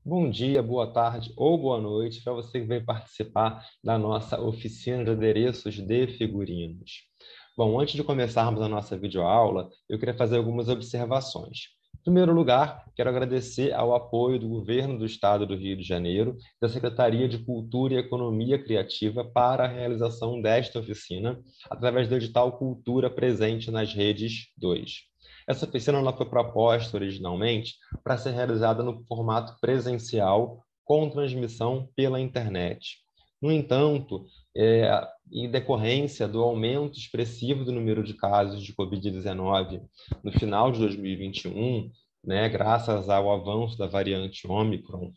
Bom dia, boa tarde ou boa noite para você que veio participar da nossa oficina de adereços de figurinos. Bom, antes de começarmos a nossa videoaula, eu queria fazer algumas observações. Em primeiro lugar, quero agradecer ao apoio do Governo do Estado do Rio de Janeiro, da Secretaria de Cultura e Economia Criativa para a realização desta oficina, através do edital Cultura Presente nas Redes 2. Essa oficina ela foi proposta originalmente para ser realizada no formato presencial, com transmissão pela internet. No entanto, em decorrência do aumento expressivo do número de casos de Covid-19 no final de 2021, né, graças ao avanço da variante Ômicron,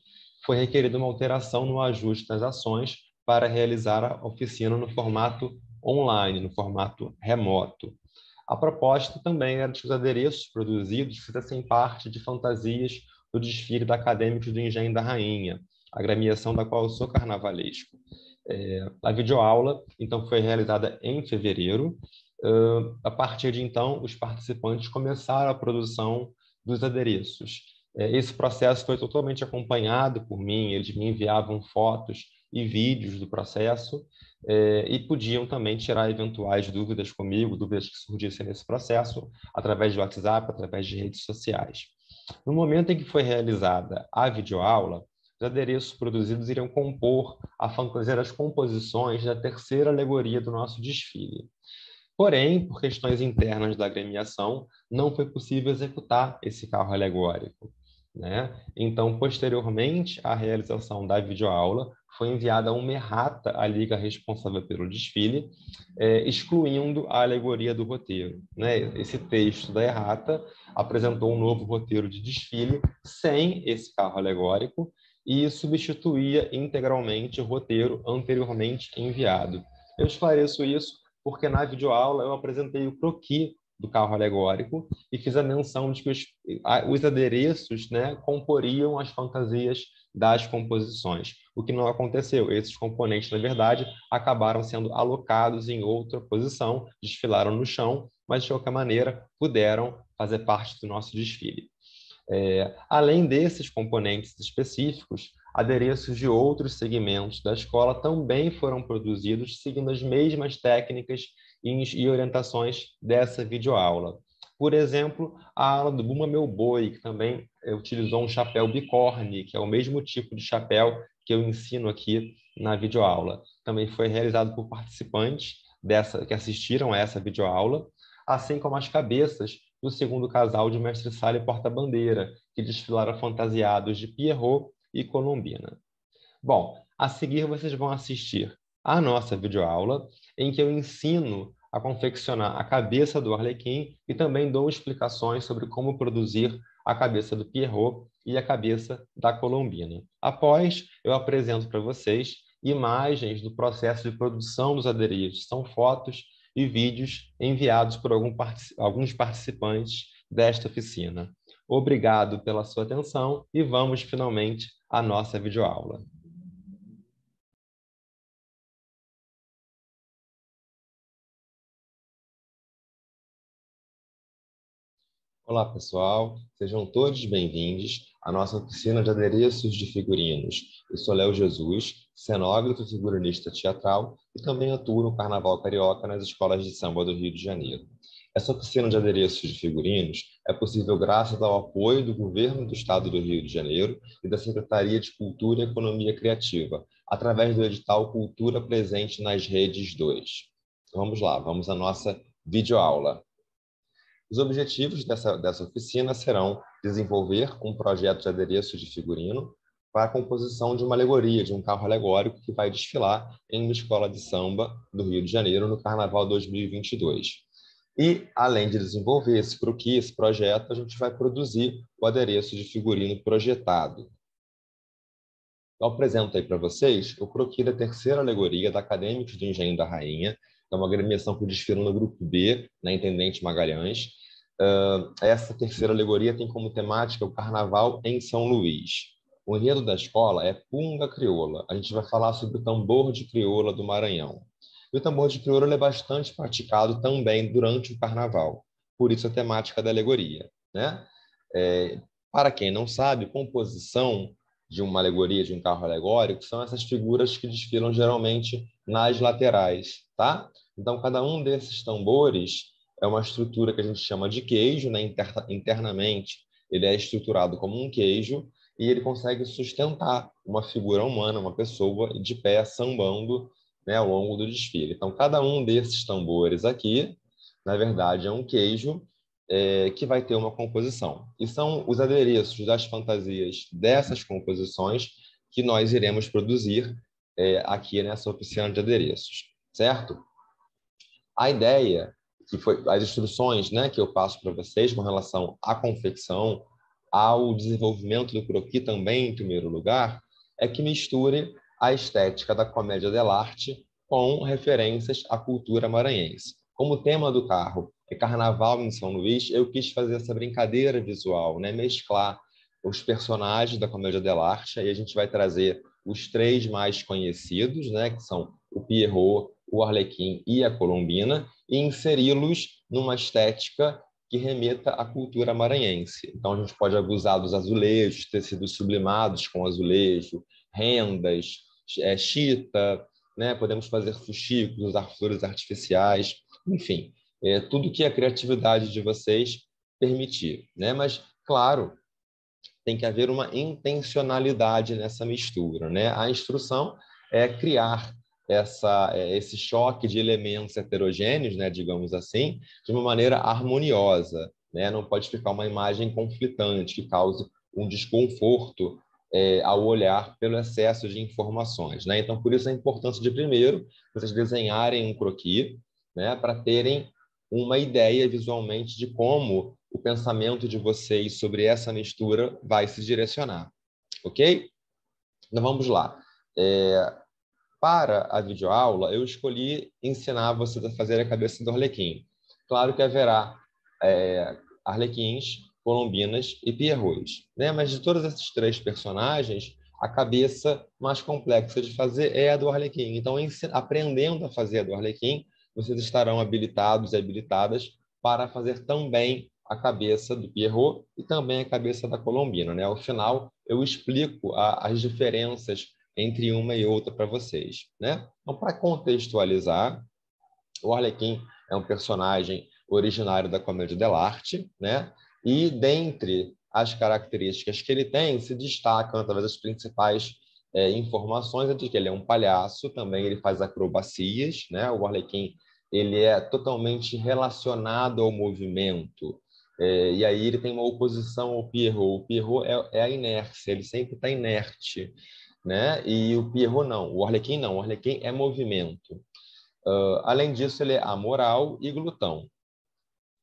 foi requerida uma alteração no ajuste das ações para realizar a oficina no formato online, no formato remoto. A proposta também era de que os adereços produzidos fizessem parte de fantasias do desfile da Acadêmicos do Engenho da Rainha, a agremiação da qual eu sou carnavalesco. A videoaula, então, foi realizada em fevereiro. A partir de então, os participantes começaram a produção dos adereços. Esse processo foi totalmente acompanhado por mim, eles me enviavam fotos e vídeos do processo, e podiam também tirar eventuais dúvidas comigo, dúvidas que surgissem nesse processo, através de WhatsApp, através de redes sociais. No momento em que foi realizada a videoaula, os adereços produzidos iriam compor a fantasia das composições da terceira alegoria do nosso desfile. Porém, por questões internas da agremiação, não foi possível executar esse carro alegórico, né? Então, posteriormente à realização da videoaula, foi enviada uma errata à liga responsável pelo desfile, excluindo a alegoria do roteiro, né? Esse texto da errata apresentou um novo roteiro de desfile sem esse carro alegórico e substituía integralmente o roteiro anteriormente enviado. Eu esclareço isso porque na videoaula eu apresentei o croquis do carro alegórico e fiz a menção de que os adereços, né, comporiam as fantasias das composições, o que não aconteceu. Esses componentes, na verdade, acabaram sendo alocados em outra posição, desfilaram no chão, mas, de qualquer maneira, puderam fazer parte do nosso desfile. Além desses componentes específicos, adereços de outros segmentos da escola também foram produzidos seguindo as mesmas técnicas e orientações dessa videoaula. Por exemplo, a aula do Bumba Meu Boi, que também utilizou um chapéu bicorne, que é o mesmo tipo de chapéu que eu ensino aqui na videoaula. Também foi realizado por participantes que assistiram a essa videoaula, assim como as cabeças do segundo casal de Mestre Sala e Porta-Bandeira, que desfilaram fantasiados de Pierrot e Colombina. Bom, a seguir vocês vão assistir à nossa videoaula, em que eu ensino a confeccionar a cabeça do Arlequim e também dou explicações sobre como produzir a cabeça do Pierrot e a cabeça da Colombina. Após, eu apresento para vocês imagens do processo de produção dos adereços. São fotos e vídeos enviados por alguns participantes desta oficina. Obrigado pela sua atenção e vamos finalmente à nossa videoaula. Olá, pessoal. Sejam todos bem-vindos à nossa oficina de adereços de figurinos. Eu sou Léo Jesus, cenógrafo e figurinista teatral e também atuo no Carnaval Carioca nas escolas de samba do Rio de Janeiro. Essa oficina de adereços de figurinos é possível graças ao apoio do Governo do Estado do Rio de Janeiro e da Secretaria de Cultura e Economia Criativa, através do edital Cultura Presente nas Redes 2. Vamos lá, vamos à nossa videoaula. Os objetivos dessa oficina serão desenvolver um projeto de adereço de figurino para a composição de uma alegoria, de um carro alegórico que vai desfilar em uma escola de samba do Rio de Janeiro no Carnaval 2022. E, além de desenvolver esse croquis, esse projeto, a gente vai produzir o adereço de figurino projetado. Eu apresento aí para vocês o croquis da terceira alegoria da Acadêmicos do Engenho da Rainha, que é uma agremiação que desfila no Grupo B, na Intendente Magalhães. Essa terceira alegoria tem como temática o Carnaval em São Luís. O enredo da escola é Punga Crioula. A gente vai falar sobre o tambor de crioula do Maranhão. E o tambor de crioula é bastante praticado também durante o Carnaval. Por isso a temática da alegoria, né? Para quem não sabe, composição de uma alegoria, de um carro alegórico, são essas figuras que desfilam geralmente nas laterais, tá? Então, cada um desses tambores é uma estrutura que a gente chama de queijo, né? Internamente, ele é estruturado como um queijo e ele consegue sustentar uma figura humana, uma pessoa de pé sambando, né, ao longo do desfile. Então, cada um desses tambores aqui, na verdade, é um queijo que vai ter uma composição. E são os adereços das fantasias dessas composições que nós iremos produzir aqui nessa oficina de adereços, certo? A ideia, que foi as instruções, né, que eu passo para vocês com relação à confecção, ao desenvolvimento do croquis também, em primeiro lugar, é que misture a estética da comédia dell'arte com referências à cultura maranhense. Como o tema do carro é Carnaval em São Luís, eu quis fazer essa brincadeira visual, né, mesclar os personagens da comédia dell'arte, e a gente vai trazer os três mais conhecidos, né, que são o Pierrot, o Arlequim e a Colombina, e inseri-los numa estética que remeta à cultura maranhense. Então, a gente pode abusar dos azulejos, tecidos sublimados com azulejo, rendas, chita, né? Podemos fazer fuxicos, usar flores artificiais, enfim, tudo que a criatividade de vocês permitir, né? Mas, claro, tem que haver uma intencionalidade nessa mistura, né? A instrução é criar esse choque de elementos heterogêneos, né, digamos assim, de uma maneira harmoniosa, né? Não pode ficar uma imagem conflitante que cause um desconforto ao olhar pelo excesso de informações, né? Então, por isso a importância de primeiro vocês desenharem um croquis, né, para terem uma ideia visualmente de como o pensamento de vocês sobre essa mistura vai se direcionar, ok? Então vamos lá. Para a videoaula, eu escolhi ensinar vocês a fazer a cabeça do Arlequim. Claro que haverá Arlequins, Colombinas e Pierrots, né? Mas de todos esses três personagens, a cabeça mais complexa de fazer é a do Arlequim. Então, aprendendo a fazer a do Arlequim, vocês estarão habilitados e habilitadas para fazer também a cabeça do Pierrot e também a cabeça da Colombina, né? Ao final, eu explico as diferenças entre uma e outra para vocês, né? Então, para contextualizar, o Arlequim é um personagem originário da comédia dell'arte, né? E dentre as características que ele tem, se destacam, talvez, as principais informações é de que ele é um palhaço, também ele faz acrobacias, né? O Arlequim, ele é totalmente relacionado ao movimento, e aí ele tem uma oposição ao Pierrot. O Pierrot é a inércia, ele sempre está inerte, né? E o Pierrot não, o Arlequim não, o Arlequim é movimento. Além disso, ele é amoral e glutão.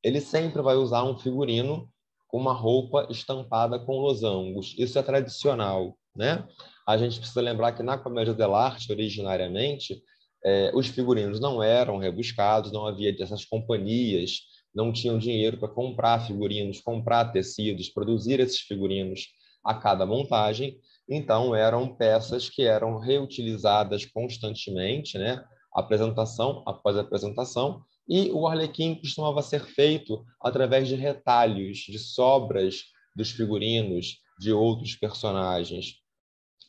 Ele sempre vai usar um figurino com uma roupa estampada com losangos. Isso é tradicional, né? A gente precisa lembrar que na comédia dell'arte, originariamente, os figurinos não eram rebuscados, não havia essas companhias, não tinham dinheiro para comprar figurinos, comprar tecidos, produzir esses figurinos a cada montagem. Então, eram peças que eram reutilizadas constantemente, né? Apresentação após apresentação, e o Arlequim costumava ser feito através de retalhos, de sobras dos figurinos de outros personagens.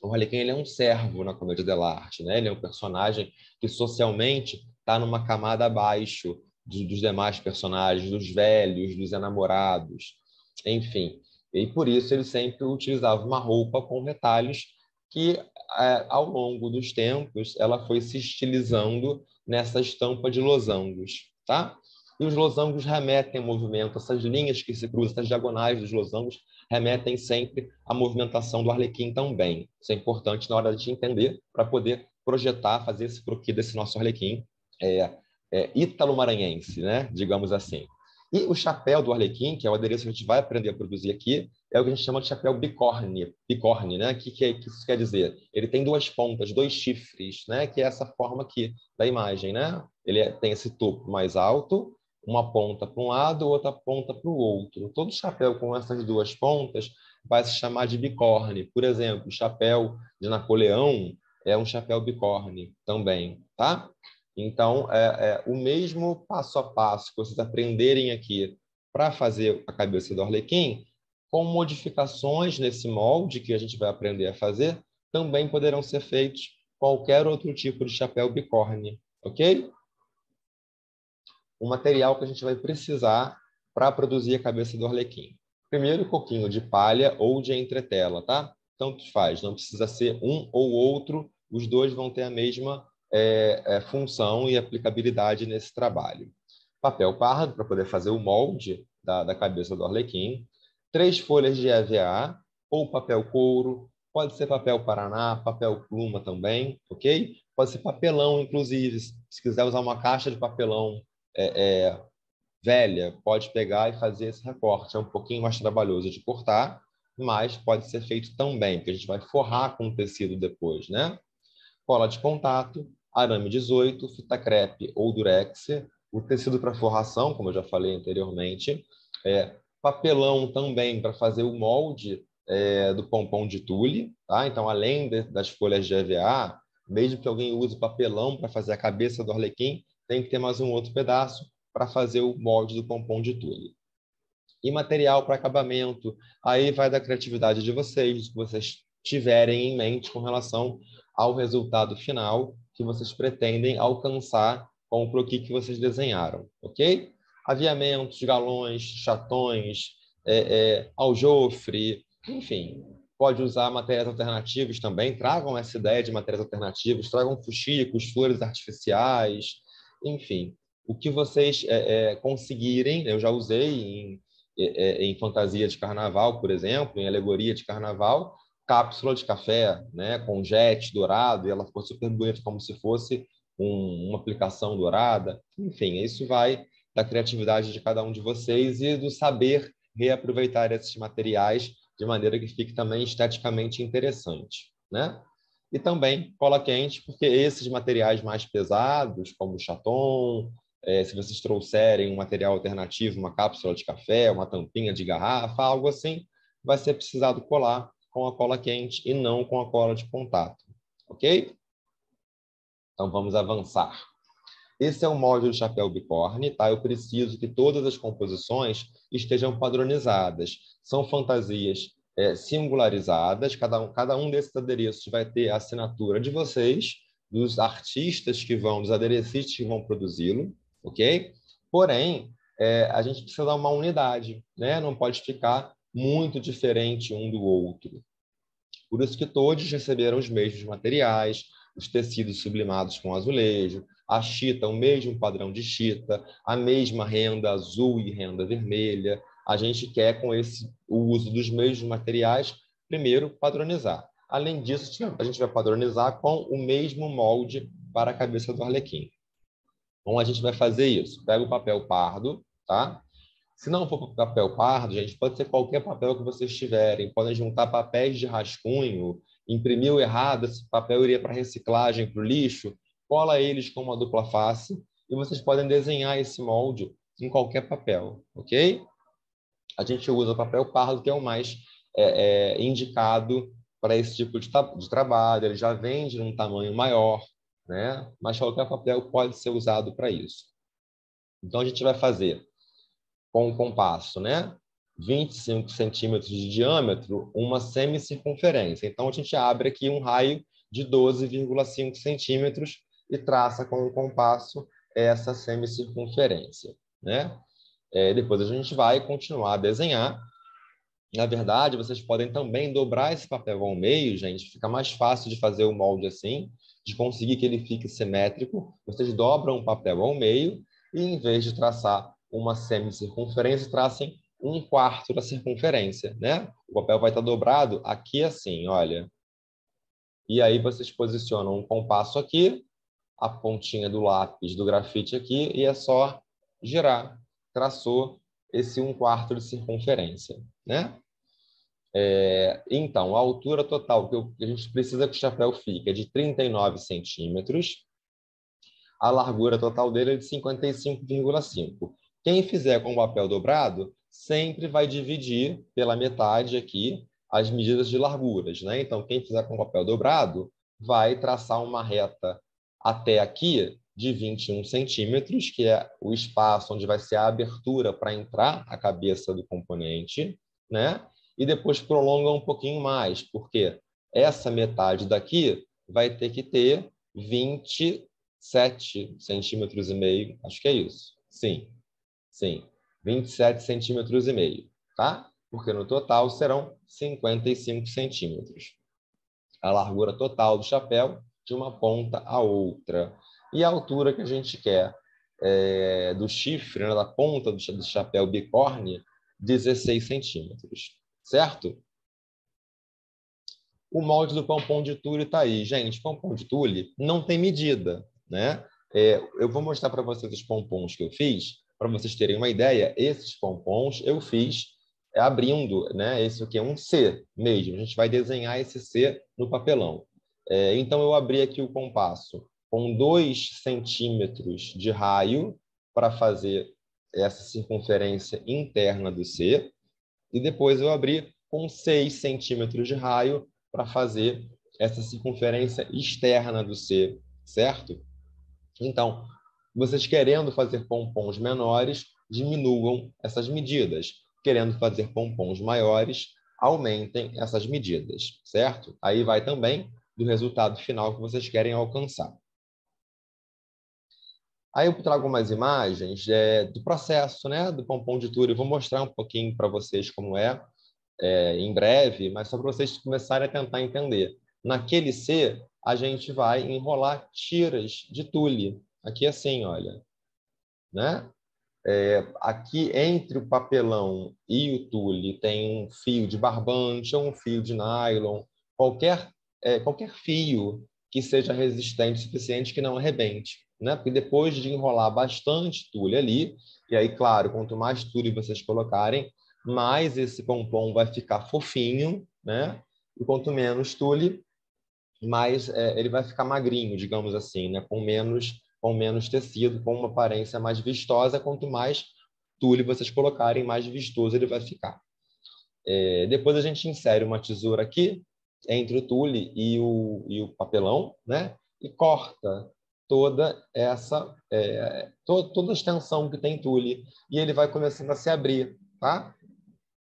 O Arlequim, ele é um servo na comédia dell'arte, né? Ele é um personagem que socialmente está numa camada abaixo dos demais personagens, dos velhos, dos enamorados, enfim. E por isso ele sempre utilizava uma roupa com retalhos que, ao longo dos tempos, ela foi se estilizando nessa estampa de losangos, tá? E os losangos remetem ao movimento, essas linhas que se cruzam, essas diagonais dos losangos, remetem sempre à movimentação do Arlequim também. Isso é importante na hora de entender, para poder projetar, fazer esse croquis desse nosso Arlequim ítalo-maranhense, né? Digamos assim. E o chapéu do Arlequim, que é o adereço que a gente vai aprender a produzir aqui, é o que a gente chama de chapéu bicorne, né? Que isso quer dizer? Ele tem duas pontas, dois chifres, né? Que é essa forma aqui da imagem, né? Ele tem esse topo mais alto, uma ponta para um lado, outra ponta para o outro. Todo chapéu com essas duas pontas vai se chamar de bicorne. Por exemplo, o chapéu de Napoleão é um chapéu bicorne também, tá? Então, o mesmo passo a passo que vocês aprenderem aqui para fazer a cabeça do Arlequim, com modificações nesse molde que a gente vai aprender a fazer, também poderão ser feitos qualquer outro tipo de chapéu bicórne, ok? O material que a gente vai precisar para produzir a cabeça do arlequim. Primeiro, coquinho de palha ou de entretela, tá? Tanto faz, não precisa ser um ou outro, os dois vão ter a mesma função e aplicabilidade nesse trabalho. Papel pardo, para poder fazer o molde da cabeça do arlequim. 3 folhas de EVA ou papel couro, pode ser papel paraná, papel pluma também, ok? Pode ser papelão, inclusive, se quiser usar uma caixa de papelão velha, pode pegar e fazer esse recorte. É um pouquinho mais trabalhoso de cortar, mas pode ser feito também, porque a gente vai forrar com o tecido depois, né? Cola de contato, arame 18, fita crepe ou durex, o tecido para forração, como eu já falei anteriormente, papelão também para fazer o molde do pompom de tule, tá? Então, além das folhas de EVA, mesmo que alguém use papelão para fazer a cabeça do arlequim, tem que ter mais um outro pedaço para fazer o molde do pompom de tule. E material para acabamento, aí vai da criatividade de vocês, do que vocês tiverem em mente com relação ao resultado final que vocês pretendem alcançar com o croquis que vocês desenharam, ok? Aviamentos, galões, chatões, aljofre, enfim, pode usar materiais alternativos também, tragam essa ideia de materiais alternativos, tragam fuxicos, flores artificiais, enfim, o que vocês conseguirem. Eu já usei em fantasia de carnaval, por exemplo, em alegoria de carnaval, cápsula de café, né, com jet dourado, e ela ficou super bonita, como se fosse uma aplicação dourada. Enfim, isso vai da criatividade de cada um de vocês e do saber reaproveitar esses materiais de maneira que fique também esteticamente interessante, né? E também cola quente, porque esses materiais mais pesados, como o chaton, se vocês trouxerem um material alternativo, uma cápsula de café, uma tampinha de garrafa, algo assim, vai ser precisado colar com a cola quente e não com a cola de contato, ok? Então, vamos avançar. Esse é o molde do chapéu bicórne, tá? Eu preciso que todas as composições estejam padronizadas. São fantasias singularizadas, cada um desses adereços vai ter a assinatura de vocês, dos artistas que vão, dos aderecistas que vão produzi-lo, ok? Porém, a gente precisa dar uma unidade, né? Não pode ficar muito diferente um do outro. Por isso que todos receberam os mesmos materiais, os tecidos sublimados com azulejo, a chita, o mesmo padrão de chita, a mesma renda azul e renda vermelha. A gente quer, com o uso dos mesmos materiais, primeiro padronizar. Além disso, a gente vai padronizar com o mesmo molde para a cabeça do arlequim. Então, a gente vai fazer isso. Pega o papel pardo, tá? Se não for papel pardo, gente, pode ser qualquer papel que vocês tiverem. Podem juntar papéis de rascunho, imprimiu errado, esse papel iria para reciclagem, para o lixo, cola eles com uma dupla face e vocês podem desenhar esse molde em qualquer papel, ok? A gente usa o papel pardo, que é o mais indicado para esse tipo de trabalho. Ele já vende num tamanho maior, né? Mas qualquer papel pode ser usado para isso. Então, a gente vai fazer com o compasso, né? 25 centímetros de diâmetro, uma semicircunferência. Então, a gente abre aqui um raio de 12,5 centímetros e traça com o compasso essa semicircunferência, né? Depois a gente vai continuar a desenhar. Na verdade, vocês podem também dobrar esse papel ao meio, gente. Fica mais fácil de fazer o molde assim, de conseguir que ele fique simétrico. Vocês dobram o papel ao meio e, em vez de traçar uma semicircunferência, tracem 1/4 da circunferência, né? O papel vai estar dobrado aqui assim, olha. E aí vocês posicionam um compasso aqui, a pontinha do lápis do grafite aqui, e é só girar. Traçou esse 1/4 de circunferência, né? Então, a altura total que a gente precisa que o chapéu fique é de 39 centímetros. A largura total dele é de 55,5. Quem fizer com o papel dobrado, sempre vai dividir pela metade aqui as medidas de larguras, né? Então, quem fizer com o papel dobrado vai traçar uma reta até aqui de 21 centímetros, que é o espaço onde vai ser a abertura para entrar a cabeça do componente, né? e depois prolonga um pouquinho mais, porque essa metade daqui vai ter que ter 27 centímetros e meio, acho que é isso. Sim, sim, 27 centímetros e meio, tá? Porque no total serão 55 centímetros. A largura total do chapéu de uma ponta à outra. E a altura que a gente quer do chifre, né, da ponta do chapéu bicórnio, 16 centímetros. Certo? O molde do pompom de tule está aí. Gente, pompom de tule não tem medida, né? Eu vou mostrar para vocês os pompons que eu fiz, para vocês terem uma ideia. Esses pompons eu fiz abrindo, né? Esse aqui é um C mesmo. A gente vai desenhar esse C no papelão. Então, eu abri aqui o compasso com 2 centímetros de raio para fazer essa circunferência interna do C. E depois eu abri com 6 centímetros de raio para fazer essa circunferência externa do C, certo? Então, vocês querendo fazer pompons menores, diminuam essas medidas. Querendo fazer pompons maiores, aumentem essas medidas, certo? Aí vai também do resultado final que vocês querem alcançar. Aí eu trago umas imagens do processo, né, do pompom de tule. Eu vou mostrar um pouquinho para vocês como em breve, mas só para vocês começarem a tentar entender. Naquele C, a gente vai enrolar tiras de tule. Aqui assim, olha. Né? Aqui entre o papelão e o tule tem um fio de barbante ou um fio de nylon, qualquer fio que seja resistente o suficiente que não arrebente. Né? Porque depois de enrolar bastante tule ali, e aí, claro, quanto mais tule vocês colocarem, mais esse pompom vai ficar fofinho, né? E quanto menos tule, mais ele vai ficar magrinho, digamos assim, né? Com menos tecido, com uma aparência mais vistosa. Quanto mais tule vocês colocarem, mais vistoso ele vai ficar. Depois a gente insere uma tesoura aqui entre o tule e o papelão, né? E corta toda toda a extensão que tem tule e ele vai começando a se abrir, tá?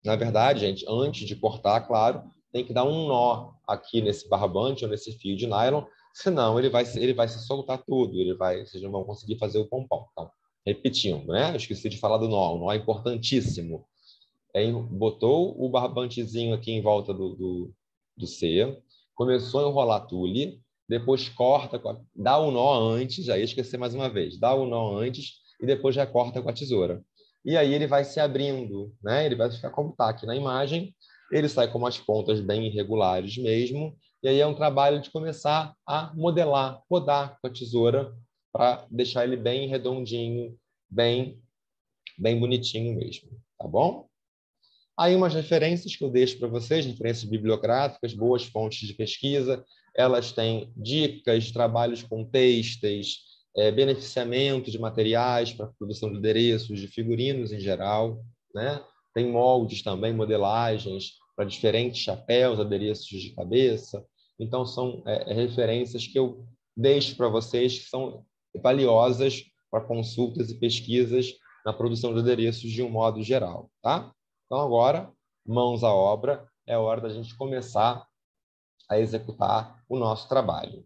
Na verdade, gente, antes de cortar, claro, tem que dar um nó aqui nesse barbante ou nesse fio de nylon, senão ele vai se soltar tudo, vocês não vão conseguir fazer o pompom. Então, repetindo, né? Eu esqueci de falar do nó, o nó é importantíssimo. Botou o barbantezinho aqui em volta do C, começou a enrolar tule, depois corta, dá o nó antes, já ia esquecer mais uma vez, dá o nó antes e depois já corta com a tesoura. E aí ele vai se abrindo, né? Ele vai ficar como está aqui na imagem, ele sai com umas pontas bem irregulares mesmo, e aí é um trabalho de começar a modelar, rodar com a tesoura para deixar ele bem redondinho, bem, bem bonitinho mesmo, tá bom? Aí umas referências que eu deixo para vocês, referências bibliográficas, boas fontes de pesquisa. Elas têm dicas de trabalhos com textos, beneficiamento de materiais para produção de adereços, de figurinos em geral, né? Tem moldes também, modelagens para diferentes chapéus, adereços de cabeça. Então, são referências que eu deixo para vocês que são valiosas para consultas e pesquisas na produção de adereços de um modo geral, tá? Então, agora, mãos à obra, é hora da gente começar a executar o nosso trabalho.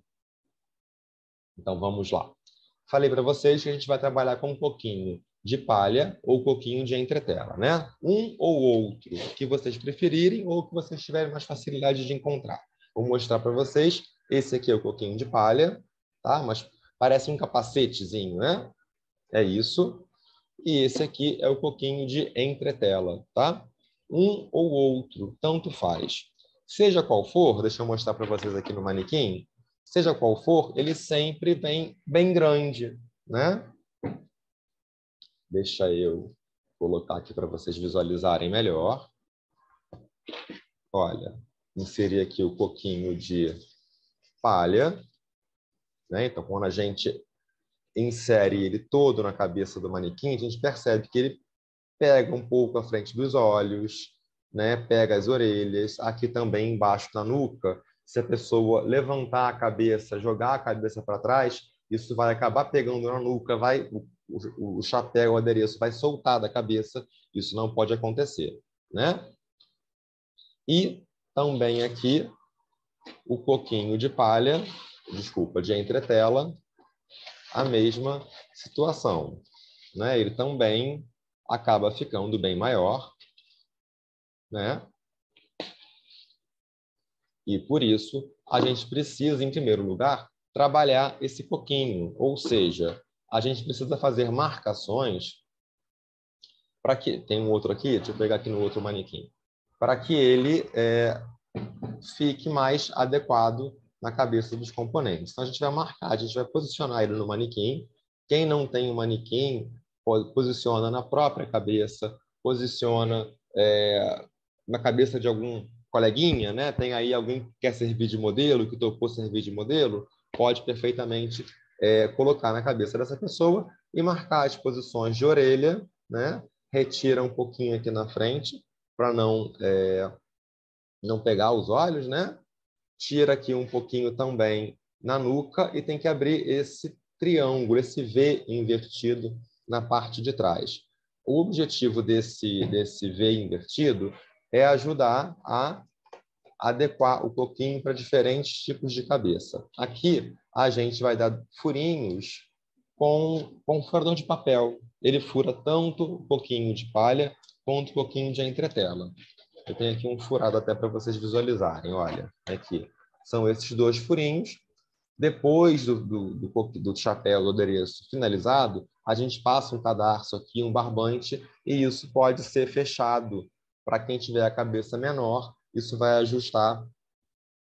Então, vamos lá. Falei para vocês que a gente vai trabalhar com um coquinho de palha ou coquinho de entretela, né? Um ou outro, que vocês preferirem ou que vocês tiverem mais facilidade de encontrar. Vou mostrar para vocês. Esse aqui é o coquinho de palha, tá? Mas parece um capacetezinho, né? É isso. E esse aqui é o coquinho de entretela, tá? Um ou outro, tanto faz. Seja qual for, deixa eu mostrar para vocês aqui no manequim, seja qual for, ele sempre vem bem grande, né? Deixa eu colocar aqui para vocês visualizarem melhor. Olha, inserir aqui o coquinho de palha, né? Então, quando a gente insere ele todo na cabeça do manequim, a gente percebe que ele pega um pouco à frente dos olhos, né? Pega as orelhas, aqui também embaixo na nuca. Se a pessoa levantar a cabeça, jogar a cabeça para trás, isso vai acabar pegando na nuca, o chapéu, o adereço vai soltar da cabeça. Isso não pode acontecer, né? E também aqui o coquinho de palha, desculpa, de entretela, a mesma situação, né? Ele também acaba ficando bem maior, né? E por isso a gente precisa, em primeiro lugar, trabalhar esse coquinho, ou seja, a gente precisa fazer marcações para que tem um outro aqui, deixa eu pegar aqui no outro manequim, para que ele fique mais adequado na cabeça dos componentes. Então, a gente vai marcar, a gente vai posicionar ele no manequim. Quem não tem um manequim, posiciona na própria cabeça, posiciona na cabeça de algum coleguinha, né? Tem aí alguém que quer servir de modelo, que topou servir de modelo, pode perfeitamente colocar na cabeça dessa pessoa e marcar as posições de orelha, né? Retira um pouquinho aqui na frente para não pegar os olhos, né? Tira aqui um pouquinho também na nuca e tem que abrir esse triângulo, esse V invertido na parte de trás. O objetivo desse V invertido é ajudar a adequar o coquinho para diferentes tipos de cabeça. Aqui a gente vai dar furinhos com um furador de papel. Ele fura tanto o coquinho de palha quanto o coquinho de entretela. Eu tenho aqui um furado até para vocês visualizarem. Olha, aqui. São esses dois furinhos. Depois do chapéu do adereço finalizado, a gente passa um cadarço aqui, um barbante, e isso pode ser fechado. Para quem tiver a cabeça menor, isso vai ajustar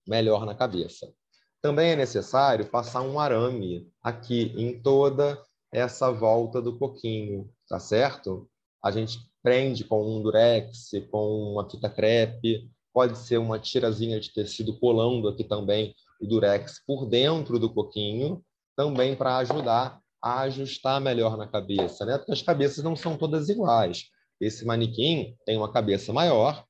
melhor na cabeça. Também é necessário passar um arame aqui em toda essa volta do coquinho, tá certo? A gente prende com um durex, com uma fita crepe, pode ser uma tirazinha de tecido colando aqui também o durex por dentro do coquinho, também para ajudar a ajustar melhor na cabeça, né? Porque as cabeças não são todas iguais. Esse manequim tem uma cabeça maior,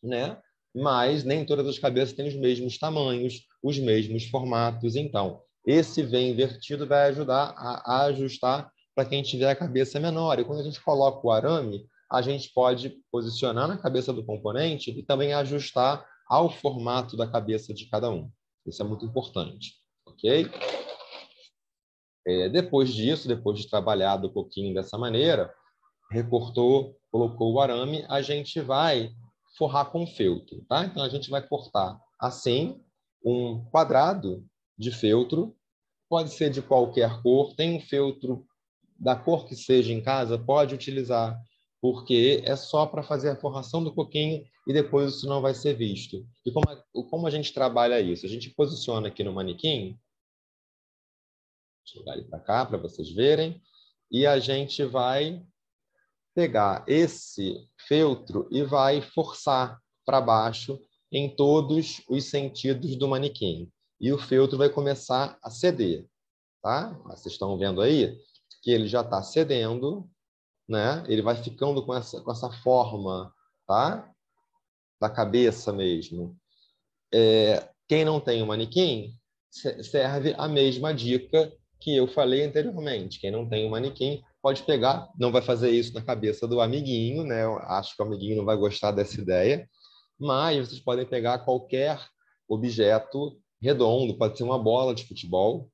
né? Mas nem todas as cabeças têm os mesmos tamanhos, os mesmos formatos. Então, esse V invertido vai ajudar a ajustar para quem tiver a cabeça menor. E quando a gente coloca o arame, a gente pode posicionar na cabeça do componente e também ajustar ao formato da cabeça de cada um. Isso é muito importante, ok? Depois disso, depois de trabalhado um pouquinho dessa maneira, recortou, colocou o arame, a gente vai forrar com feltro, tá? Então, a gente vai cortar assim um quadrado de feltro, pode ser de qualquer cor, tem um feltro da cor que seja em casa, pode utilizar, porque é só para fazer a forração do coquinho e depois isso não vai ser visto. E como a gente trabalha isso? A gente posiciona aqui no manequim, deixa eu jogar ele para cá para vocês verem, e a gente vai pegar esse feltro e vai forçar para baixo em todos os sentidos do manequim. E o feltro vai começar a ceder, tá? Vocês estão vendo aí que ele já está cedendo, né? Ele vai ficando com essa forma, tá? Da cabeça mesmo. Quem não tem o manequim, serve a mesma dica que eu falei anteriormente. Quem não tem o manequim pode pegar, não vai fazer isso na cabeça do amiguinho, né? Eu acho que o amiguinho não vai gostar dessa ideia, mas vocês podem pegar qualquer objeto redondo, pode ser uma bola de futebol,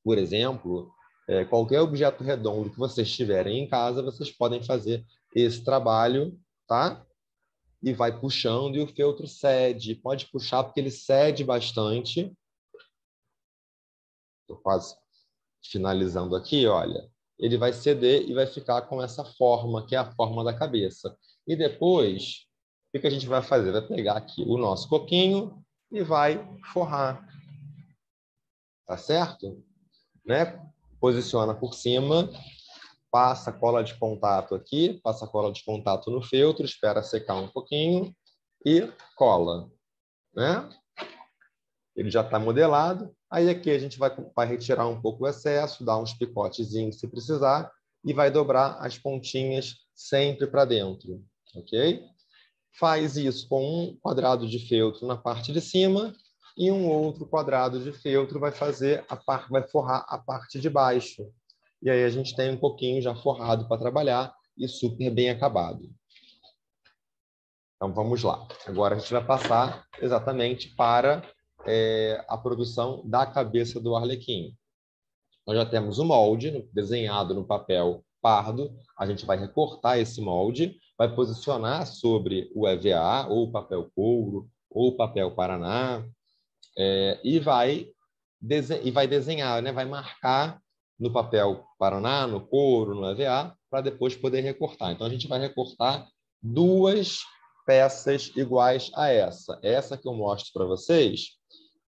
por exemplo, qualquer objeto redondo que vocês tiverem em casa, vocês podem fazer esse trabalho, tá? E vai puxando e o feltro cede. Pode puxar porque ele cede bastante. Estou quase finalizando aqui, olha. Ele vai ceder e vai ficar com essa forma, que é a forma da cabeça. E depois, o que a gente vai fazer? Vai pegar aqui o nosso coquinho e vai forrar. Tá certo? Né? Posiciona por cima, passa a cola de contato aqui, passa a cola de contato no feltro, espera secar um pouquinho e cola, né? Ele já está modelado. Aí aqui a gente vai retirar um pouco o excesso, dar uns picotezinhos se precisar e vai dobrar as pontinhas sempre para dentro, ok? Faz isso com um quadrado de feltro na parte de cima e um outro quadrado de feltro vai forrar a parte de baixo. E aí a gente tem um pouquinho já forrado para trabalhar e super bem acabado. Então, vamos lá. Agora, a gente vai passar exatamente para a produção da cabeça do arlequim. Nós já temos o molde desenhado no papel pardo. A gente vai recortar esse molde, vai posicionar sobre o EVA, ou o papel couro, ou o papel Paraná, e vai desenhar, né? Vai marcar no papel Paraná, no couro, no EVA, para depois poder recortar. Então, a gente vai recortar duas peças iguais a essa. Essa que eu mostro para vocês,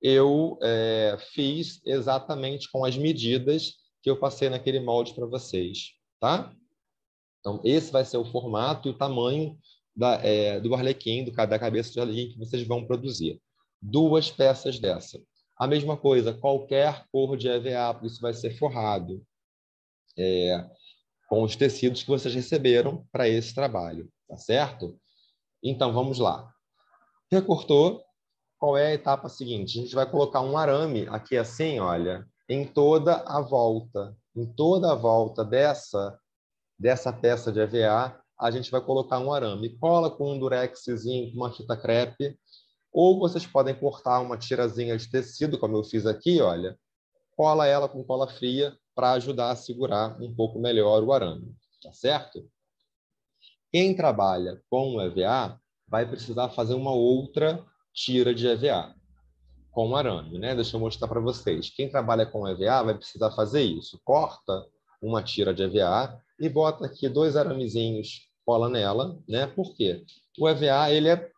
eu fiz exatamente com as medidas que eu passei naquele molde para vocês, tá? Então, esse vai ser o formato e o tamanho do arlequim, da cabeça de arlequim que vocês vão produzir. Duas peças dessa. A mesma coisa, qualquer cor de EVA, porque isso vai ser forrado com os tecidos que vocês receberam para esse trabalho, tá certo? Então, vamos lá. Recortou, qual é a etapa seguinte? A gente vai colocar um arame aqui assim, olha, em toda a volta dessa peça de EVA, a gente vai colocar um arame. Cola com um durexzinho, com uma fita crepe, ou vocês podem cortar uma tirazinha de tecido, como eu fiz aqui, olha, cola ela com cola fria para ajudar a segurar um pouco melhor o arame, tá certo? Quem trabalha com EVA vai precisar fazer uma outra tira de EVA com arame, né? Deixa eu mostrar para vocês. Quem trabalha com EVA vai precisar fazer isso. Corta uma tira de EVA e bota aqui dois aramezinhos, cola nela, né? Por quê? O EVA ele é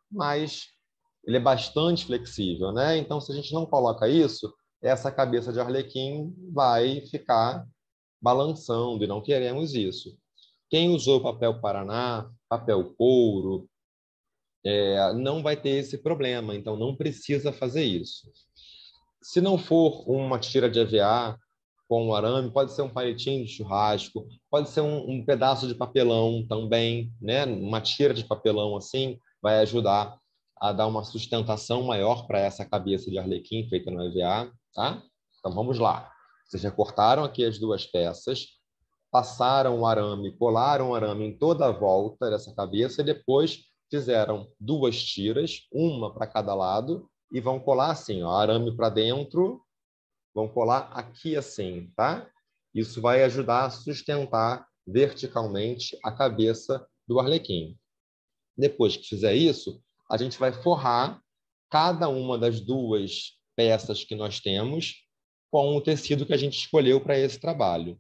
bastante flexível, né? Então, se a gente não coloca isso, essa cabeça de arlequim vai ficar balançando e não queremos isso. Quem usou papel Paraná, papel couro, não vai ter esse problema, então não precisa fazer isso. Se não for uma tira de EVA com arame, pode ser um palitinho de churrasco, pode ser um pedaço de papelão também, né? Uma tira de papelão assim vai ajudar a dar uma sustentação maior para essa cabeça de arlequim feita no EVA, tá? Então vamos lá. Vocês recortaram aqui as duas peças, passaram o arame, colaram o arame em toda a volta dessa cabeça e depois fizeram duas tiras, uma para cada lado, e vão colar assim, ó, arame para dentro, vão colar aqui assim, tá? Isso vai ajudar a sustentar verticalmente a cabeça do arlequim. Depois que fizer isso, a gente vai forrar cada uma das duas peças que nós temos com o tecido que a gente escolheu para esse trabalho.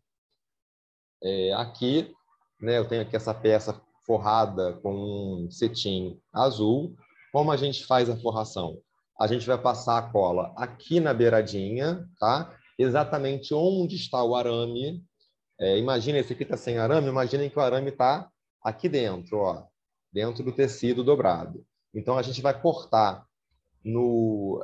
Aqui, né, eu tenho aqui essa peça forrada com um cetim azul. Como a gente faz a forração? A gente vai passar a cola aqui na beiradinha, tá? Exatamente onde está o arame. Imagina, esse aqui está sem arame, imaginem que o arame está aqui dentro, ó, dentro do tecido dobrado. Então, a gente vai cortar no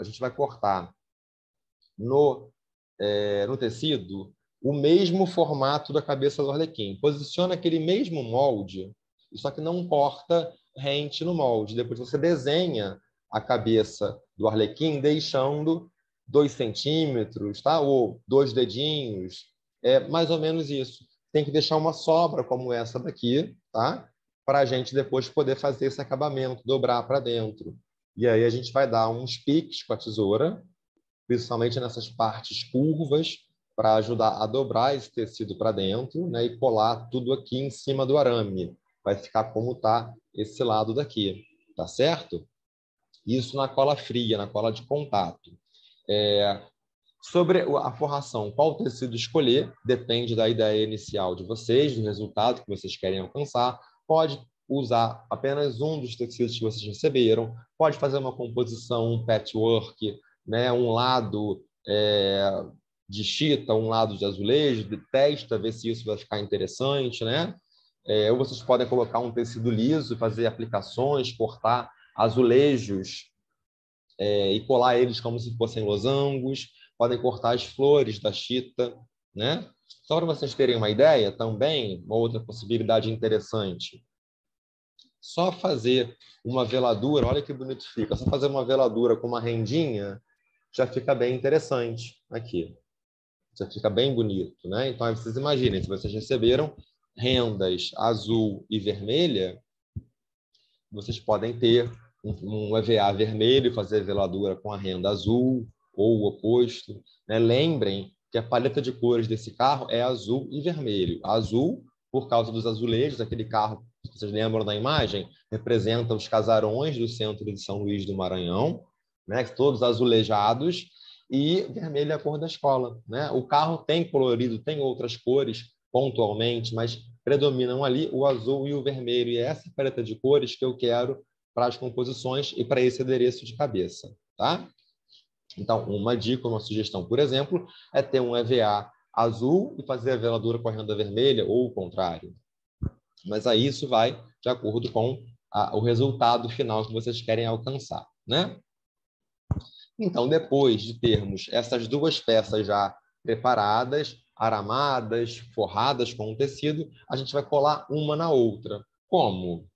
tecido o mesmo formato da cabeça do arlequim. Posiciona aquele mesmo molde, só que não corta rente no molde. Depois você desenha a cabeça do arlequim deixando 2 centímetros, tá? Ou 2 dedinhos. É mais ou menos isso. Tem que deixar uma sobra como essa daqui, tá? Para a gente depois poder fazer esse acabamento, dobrar para dentro. E aí a gente vai dar uns piques com a tesoura, principalmente nessas partes curvas, para ajudar a dobrar esse tecido para dentro, né, e colar tudo aqui em cima do arame. Vai ficar como está esse lado daqui, tá certo? Isso na cola fria, na cola de contato. Sobre a forração, qual tecido escolher, depende da ideia inicial de vocês, do resultado que vocês querem alcançar. Pode usar apenas um dos tecidos que vocês receberam, pode fazer uma composição, um patchwork, né? Um lado de chita, um lado de azulejo, testa, ver se isso vai ficar interessante, né? Ou vocês podem colocar um tecido liso, fazer aplicações, cortar azulejos e colar eles como se fossem losangos, podem cortar as flores da chita, né? Só para vocês terem uma ideia, também, uma outra possibilidade interessante, só fazer uma veladura, olha que bonito fica, só fazer uma veladura com uma rendinha já fica bem interessante aqui. Já fica bem bonito, né? Então, aí vocês imaginem, se vocês receberam rendas azul e vermelha, vocês podem ter um EVA vermelho e fazer a veladura com a renda azul, ou o oposto, né? Lembrem que a paleta de cores desse carro é azul e vermelho. Azul, por causa dos azulejos, aquele carro, se vocês lembram da imagem, representa os casarões do centro de São Luís do Maranhão, né? Todos azulejados, e vermelho é a cor da escola, né? O carro tem colorido, tem outras cores pontualmente, mas predominam ali o azul e o vermelho, e é essa paleta de cores que eu quero para as composições e para esse adereço de cabeça, tá? Então, uma dica, uma sugestão, por exemplo, é ter um EVA azul e fazer a veladura com a renda vermelha, ou o contrário. Mas aí isso vai de acordo com o resultado final que vocês querem alcançar, né? Então, depois de termos essas duas peças já preparadas, aramadas, forradas com o tecido, a gente vai colar uma na outra. Como?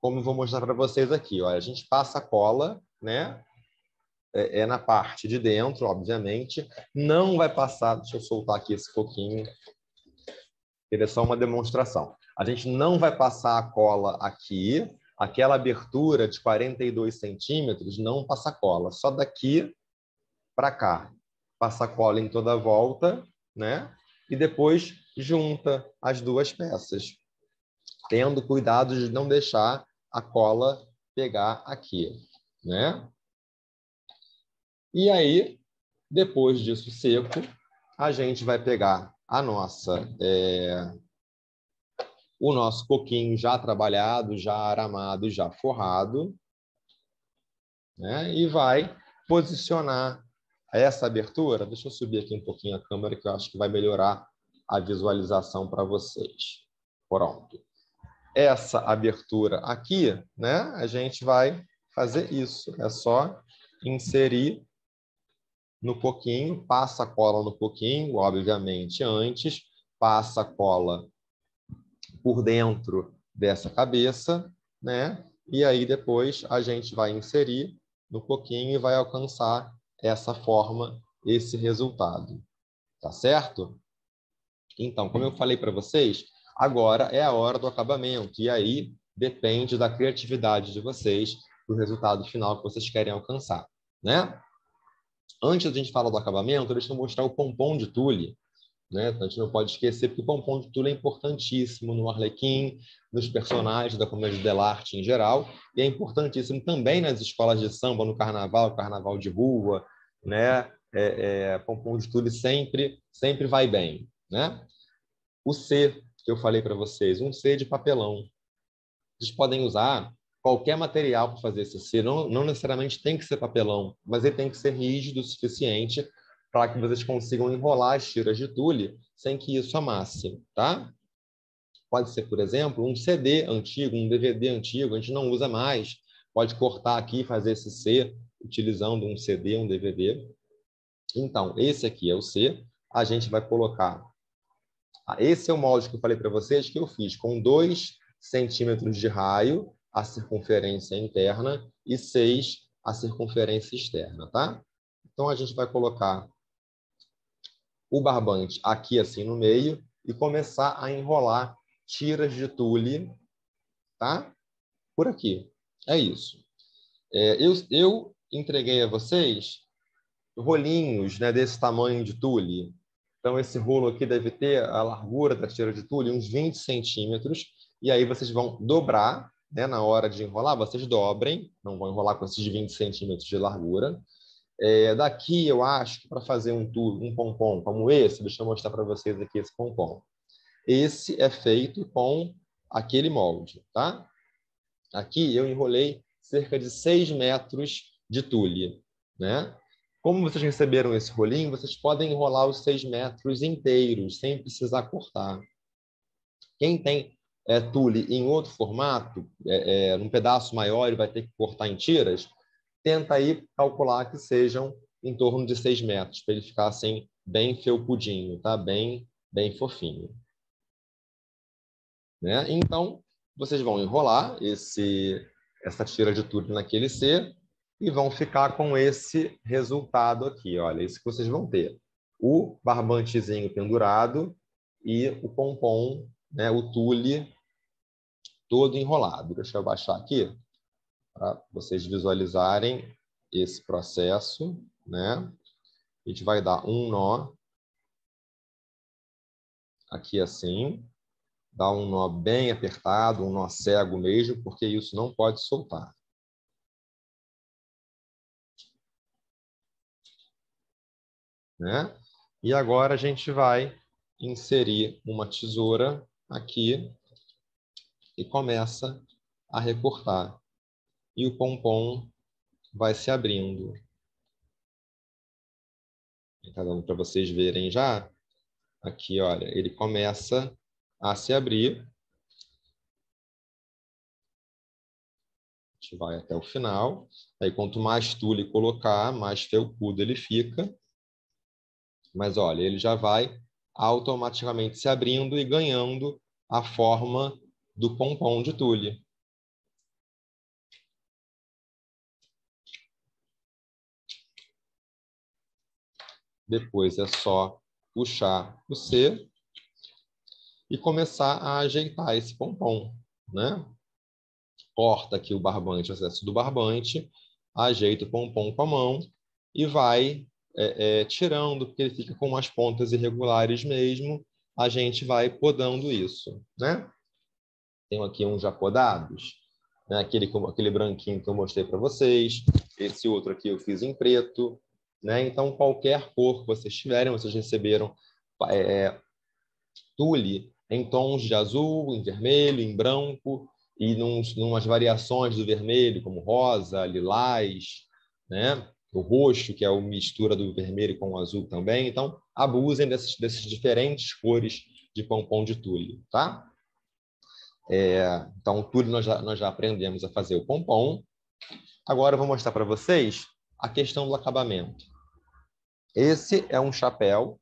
Como eu vou mostrar para vocês aqui. Olha, a gente passa a cola, né? Na parte de dentro, obviamente. Não vai passar... Deixa eu soltar aqui esse pouquinho. Ele é só uma demonstração. A gente não vai passar a cola aqui. Aquela abertura de 42 centímetros não passa cola. Só daqui para cá. Passa cola em toda a volta, né? E depois junta as duas peças, tendo cuidado de não deixar a cola pegar aqui, né? E aí, depois disso seco, a gente vai pegar o nosso coquinho já trabalhado, já aramado, já forrado, né? E vai posicionar essa abertura. Deixa eu subir aqui um pouquinho a câmera, que eu acho que vai melhorar a visualização para vocês. Pronto. Essa abertura aqui, né? A gente vai fazer isso. É só inserir no coquinho, passa a cola no coquinho, obviamente antes, passa a cola por dentro dessa cabeça, né? E aí depois a gente vai inserir no coquinho e vai alcançar essa forma, esse resultado. Tá certo? Então, como eu falei para vocês, agora é a hora do acabamento. E aí depende da criatividade de vocês, do resultado final que vocês querem alcançar, né? Antes da gente falar do acabamento, deixa eu mostrar o pompom de tule, né? A gente não pode esquecer, porque o pompom de tule é importantíssimo no Arlequim, nos personagens da comédia dell'arte em geral, e é importantíssimo também nas escolas de samba, no carnaval, carnaval de rua, né? Pompom de tule sempre vai bem, né? O C, que eu falei para vocês, um C de papelão. Vocês podem usar qualquer material para fazer esse C, não necessariamente tem que ser papelão, mas ele tem que ser rígido o suficiente para que vocês consigam enrolar as tiras de tule sem que isso amasse, tá? Pode ser, por exemplo, um CD antigo, um DVD antigo, a gente não usa mais. Pode cortar aqui e fazer esse C utilizando um CD, um DVD. Então, esse aqui é o C. A gente vai colocar... Esse é o molde que eu falei para vocês que eu fiz com 2 centímetros de raio, a circunferência interna, e 6 a circunferência externa, tá? Então, a gente vai colocar o barbante aqui assim no meio e começar a enrolar tiras de tule, tá? Por aqui. É isso. Eu entreguei a vocês rolinhos, né, desse tamanho de tule. Então, esse rolo aqui deve ter a largura da tira de tule, uns 20 centímetros, e aí vocês vão dobrar, né, na hora de enrolar, vocês dobrem, não vão enrolar com esses 20 centímetros de largura. Daqui, eu acho que para fazer um pompom como esse, deixa eu mostrar para vocês aqui esse pompom. Esse é feito com aquele molde, tá? Aqui eu enrolei cerca de 6 metros de tule, né? Como vocês receberam esse rolinho, vocês podem enrolar os 6 metros inteiros, sem precisar cortar. Quem tem tule em outro formato, num pedaço maior e vai ter que cortar em tiras, tenta aí calcular que sejam em torno de 6 metros, para ele ficar assim, bem felpudinho, tá? Bem fofinho. Né? Então, vocês vão enrolar essa tira de tule naquele C e vão ficar com esse resultado aqui. Olha, isso que vocês vão ter. O barbantezinho pendurado e o pompom, né, o tule todo enrolado. Deixa eu baixar aqui para vocês visualizarem esse processo, né? A gente vai dar um nó aqui assim, dar um nó bem apertado, um nó cego mesmo, porque isso não pode soltar. Né? E agora a gente vai inserir uma tesoura aqui e começa a recortar. E o pompom vai se abrindo. Está dando para vocês verem já? Aqui, olha, ele começa a se abrir. A gente vai até o final. Aí, quanto mais tule colocar, mais felpudo ele fica. Mas, olha, ele já vai automaticamente se abrindo e ganhando a forma do pompom de tule. Depois é só puxar o C e começar a ajeitar esse pompom, né? Corta aqui o barbante, o excesso do barbante, ajeita o pompom com a mão e vai tirando, porque ele fica com umas pontas irregulares mesmo. A gente vai podando isso, né? Tenho aqui uns já podados, né? Aquele branquinho que eu mostrei para vocês. Esse outro aqui eu fiz em preto, né? Então, qualquer cor que vocês tiverem, vocês receberam tule em tons de azul, em vermelho, em branco e numas variações do vermelho, como rosa, lilás, né? O roxo, que é a mistura do vermelho com o azul também. Então, abusem desses diferentes cores de pompom de tule, tá? Então, tule nós já aprendemos a fazer o pompom. Agora eu vou mostrar para vocês a questão do acabamento. Esse é um chapéu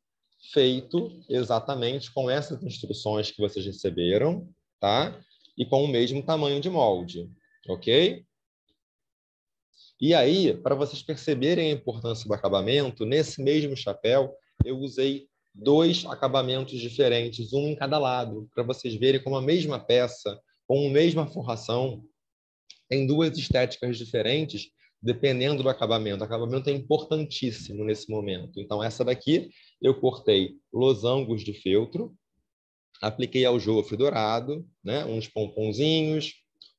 feito exatamente com essas instruções que vocês receberam, tá? E com o mesmo tamanho de molde, ok? E aí, para vocês perceberem a importância do acabamento, nesse mesmo chapéu, eu usei 2 acabamentos diferentes, um em cada lado, para vocês verem como a mesma peça, com a mesma forração, tem 2 estéticas diferentes, dependendo do acabamento. O acabamento é importantíssimo nesse momento. Então, essa daqui eu cortei losangos de feltro, apliquei aljofre dourado, né? Uns pomponzinhos,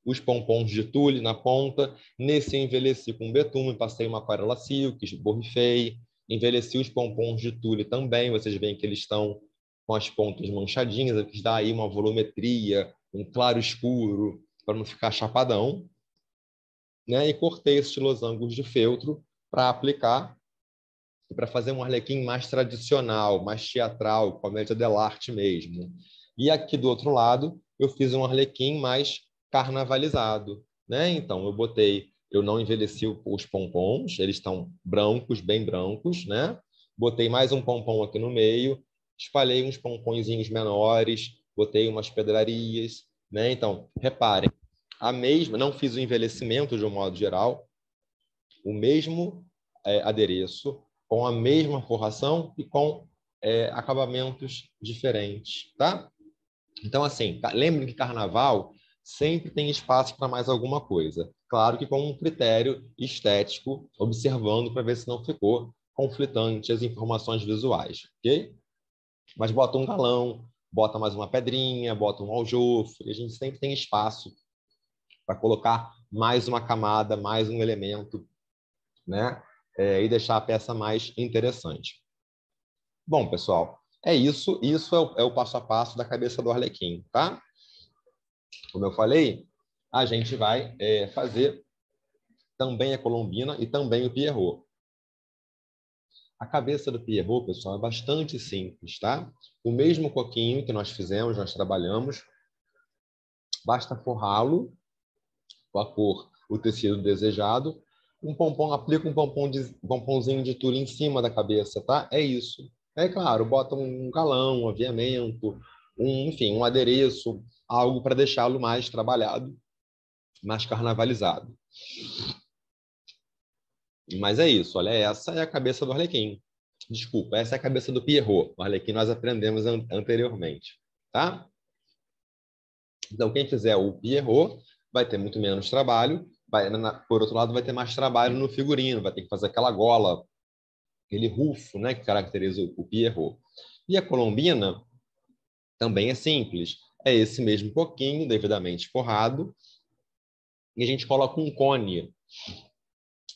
os pompons de tule na ponta. Nesse eu envelheci com betume, passei uma aquarela silk, borrifei, envelheci os pompons de tule também. Vocês veem que eles estão com as pontas manchadinhas, que dá aí uma volumetria, um claro escuro, para não ficar chapadão. Né? E cortei esses losangos de feltro para aplicar e para fazer um arlequim mais tradicional, mais teatral, comédia dell'arte mesmo. E aqui do outro lado, eu fiz um arlequim mais carnavalizado, né? Então, eu não envelheci os pompons, eles estão brancos, bem brancos, né? Botei mais um pompom aqui no meio, espalhei uns pomponzinhos menores, botei umas pedrarias, né? Então, reparem, não fiz o envelhecimento de um modo geral, o mesmo adereço, com a mesma forração e com acabamentos diferentes, tá? Então, assim, lembrem que carnaval sempre tem espaço para mais alguma coisa. Claro que com um critério estético, observando para ver se não ficou conflitante as informações visuais, ok? Mas bota um galão, bota mais uma pedrinha, bota um aljofre, a gente sempre tem espaço para colocar mais uma camada, mais um elemento, né? E deixar a peça mais interessante. Bom, pessoal, é isso. Isso é o passo a passo da cabeça do arlequim, tá? Como eu falei, a gente vai fazer também a colombina e também o pierrot. A cabeça do pierrot, pessoal, é bastante simples, tá? O mesmo coquinho que nós fizemos, nós trabalhamos, basta forrá-lo com a cor, o tecido desejado, aplica um pomponzinho de tule em cima da cabeça, tá? É isso. É claro, bota um galão, um aviamento, enfim, um adereço, algo para deixá-lo mais trabalhado, mais carnavalizado. Mas é isso, olha, essa é a cabeça do arlequim. Desculpa, essa é a cabeça do pierrot. O arlequim nós aprendemos anteriormente, tá? Então, quem fizer o Pierrot vai ter muito menos trabalho, por outro lado, vai ter mais trabalho no figurino, vai ter que fazer aquela gola, aquele rufo, né, que caracteriza o Pierrot. E a Colombina também é simples, é esse mesmo coquinho, devidamente forrado, e a gente coloca um cone.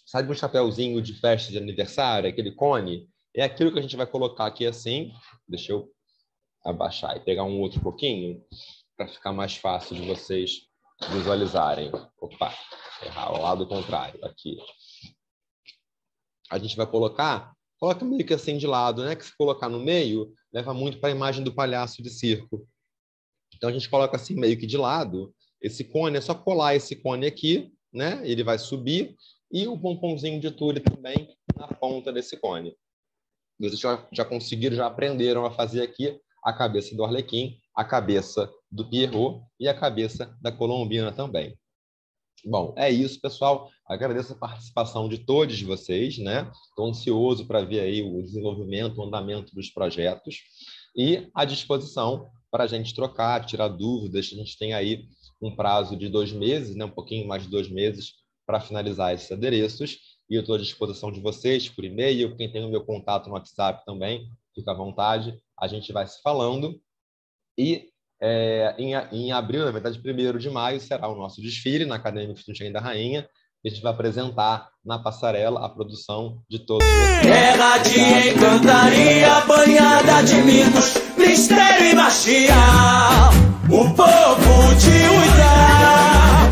Sabe um chapéuzinho de festa de aniversário, aquele cone? É aquilo que a gente vai colocar aqui assim. Deixa eu abaixar e pegar um outro pouquinho para ficar mais fácil de vocês visualizarem. Opa, errar o lado contrário, aqui. A gente vai coloca meio que assim de lado, né? Que se colocar no meio, leva muito para a imagem do palhaço de circo. Então a gente coloca assim meio que de lado. Esse cone, é só colar esse cone aqui, né? Ele vai subir, e o pomponzinho de tule também na ponta desse cone. Vocês já conseguiram, já aprenderam a fazer aqui a cabeça do Arlequim, a cabeça do Pierrot e a cabeça da Colombina também. Bom, é isso, pessoal. Agradeço a participação de todos vocês, né? Estou ansioso para ver aí o desenvolvimento, o andamento dos projetos e à disposição para a gente trocar, tirar dúvidas. A gente tem aí um prazo de 2 meses, né? Um pouquinho mais de 2 meses para finalizar esses adereços. E eu estou à disposição de vocês por e-mail. Quem tem o meu contato no WhatsApp também, fica à vontade. A gente vai se falando. E em abril, na verdade, 1º de maio, será o nosso desfile na Academia Instituto da Rainha. E a gente vai apresentar na passarela a produção de todos vocês. Terra de encantaria, banhada de mitos, mistério e magia. O povo de Uidá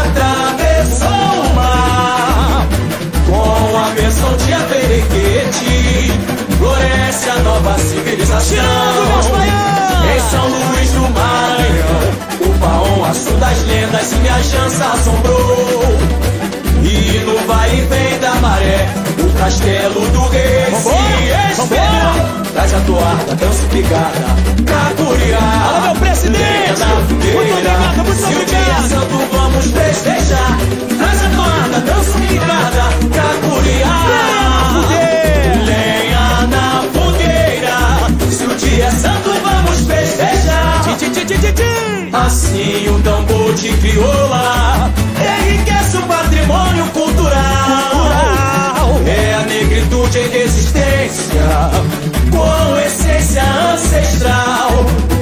atravessou o mar com a bênção de Aperequete. Floresce a nova civilização em São Luís do Maranhão. O Paon, aço das lendas, e minha chança assombrou. E no vai e vem da maré, o castelo do rei se espelhou. Traz a toada, dança picada, Cacuriá. Alô, meu presidente! Muito obrigado, muito obrigado. Se o dia é santo, vamos festejar. Traz a toada, dança picada, Cacuriá. Lenha na fogueira. Se o dia é santo, vamos festejar. Assim o tambor de crioula enriquece o patrimônio cultural. É a negritude em resistência, com essência ancestral.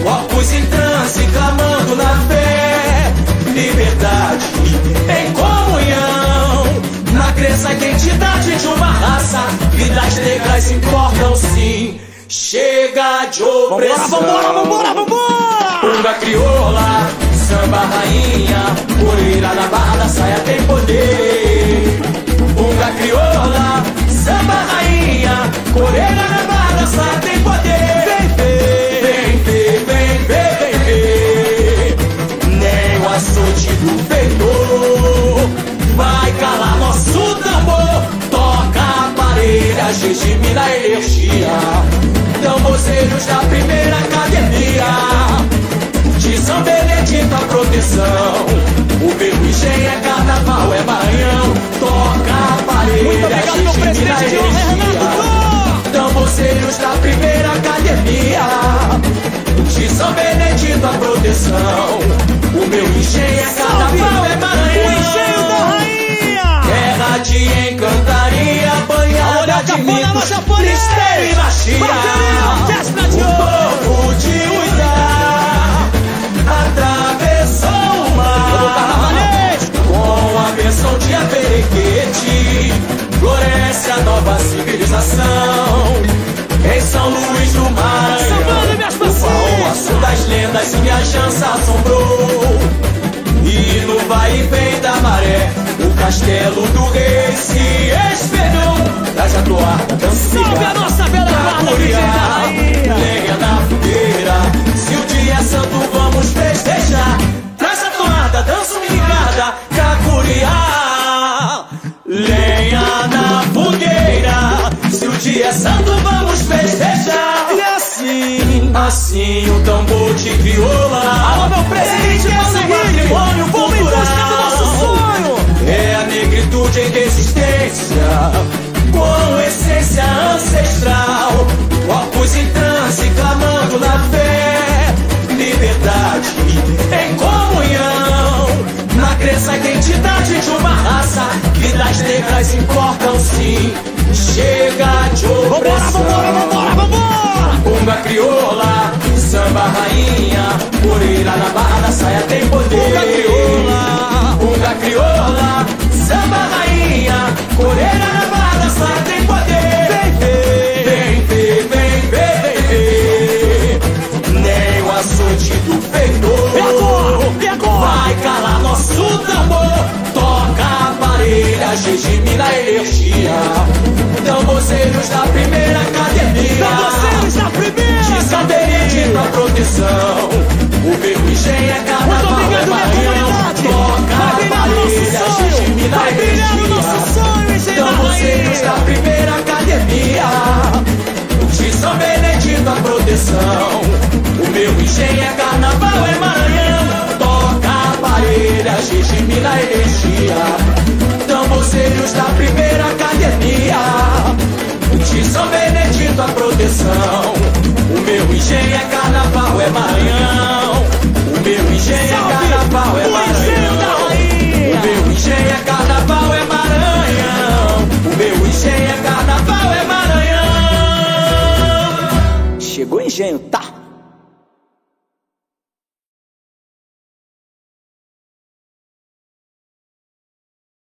Corpos em transe, clamando na fé. Liberdade em comunhão, na crença e identidade de uma raça. Vidas negras importam sim. Chega de opressão. Vambora! Punga crioula, samba rainha, coreira na barra da saia tem poder. Punga crioula, samba rainha, coreira na barra da saia tem poder. Vem. Nem o açoite do feitor vai calar nosso tambor. Toca a parelha, regime na energia. Tambozeiros da primeira academia de São Benedito, a proteção. O meu engenho é carnaval, é Maranhão. Toca a parelha, regime na energia. Tambozeiros da primeira academia de São Benedito, a proteção. O meu engenho é carnaval, é Maranhão. O engenho da rainha. Terra de encantaria, banhada de mitos, mistério e magia. O povo de Uidá atravessou o mar com a bênção de Aperequete. Floresce a nova civilização em São Luís do Maranhão. O Paon, aço das lendas, e minha chança assombrou. E no vai e vem da maré, o castelo do rei se espelhou. Traz a toada, dança Salve a nossa bela guarda, Virgem da Rainha. Lenha na fogueira, se o dia é santo, vamos festejar. Traz a toada, dança ligada, Cacuriá. Lenha na fogueira, se o dia é santo, vamos festejar. E assim o tambor de crioula. Alô, meu presidente patrimônio vamos em busca do nosso sonho. É a negritude em resistência, com essência ancestral. Corpos em transe, clamando na fé. Liberdade em regras importam sim. Chega de opressão. Vambora! Bunga crioula, samba rainha, Moreira na barra da saia tem poder. Bunga crioula, samba rainha, Moreira na barra da saia tem poder. Vem ver, vem ver, vem ver. Nem o açoite do feitor E agora? vai calar nosso tambor. Toca a parelha, regime da energia. Tamboceiros da primeira academia. Vocês na primeira! De satélite pra proteção. O meu engenho é carnaval, Muito obrigado, é minha Maranhão. comunidade. Toca Vai a brilhar o nosso parelha, sonho. regime da Vai brilhar o nosso energia. sonho, engenho da Tamboceiros da rainha. primeira academia. De São Benedito a proteção. O meu engenho é carnaval, é Maranhão. Toca a parelha, regime da energia. Tamboceiros da primeira academia. De São Benedito a proteção. O meu engenho é carnaval, é Maranhão. O meu engenho é carnaval, é Maranhão. O meu engenho é carnaval, é Maranhão. O meu engenho é carnaval, é Maranhão. Chegou o engenho, tá?